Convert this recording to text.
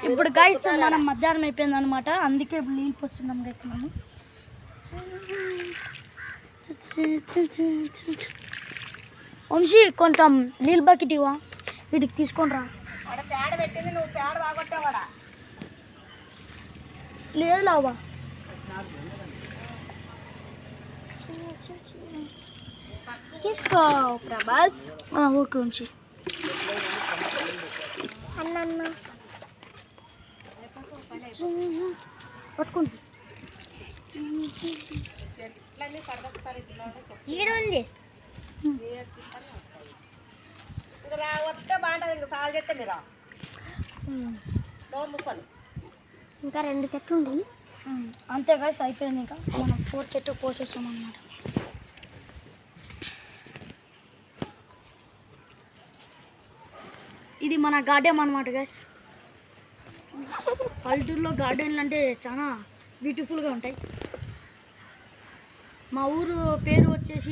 ఇప్పుడు గైస్ మనం మధ్యాహ్నం అయిపోయింది అనమాట, అందుకే ఇప్పుడు నీళ్ళు పోస్తున్నాం గైస్ మనం. వంశీ కొంచెం నీళ్ళు బకెట్ ఇవ్వా, వీటికి తీసుకొని రా. పేడ పెట్టింది, నువ్వు పేడ బాగొట్టావాడా? లేదు లావా తీసుకో ప్రభాస్. ఓకే వంశీ. అన్న పట్టుకోండి. ఈడుంది వస్తే బాగుంటుంది. ఇంకా సాలు చెప్తే మీరు ఇంకా 2 చెట్లు ఉంది అంతే గైస్ అయిపోయింది. ఇంకా మనం 4 చెట్టు పోసేస్తాం అన్నమాట. ఇది మన గార్డెన్ అన్నమాట గైస్. పల్లెటూరులో గార్డెన్లు అంటే చాలా బ్యూటిఫుల్గా ఉంటాయి. మా ఊరు పేరు వచ్చేసి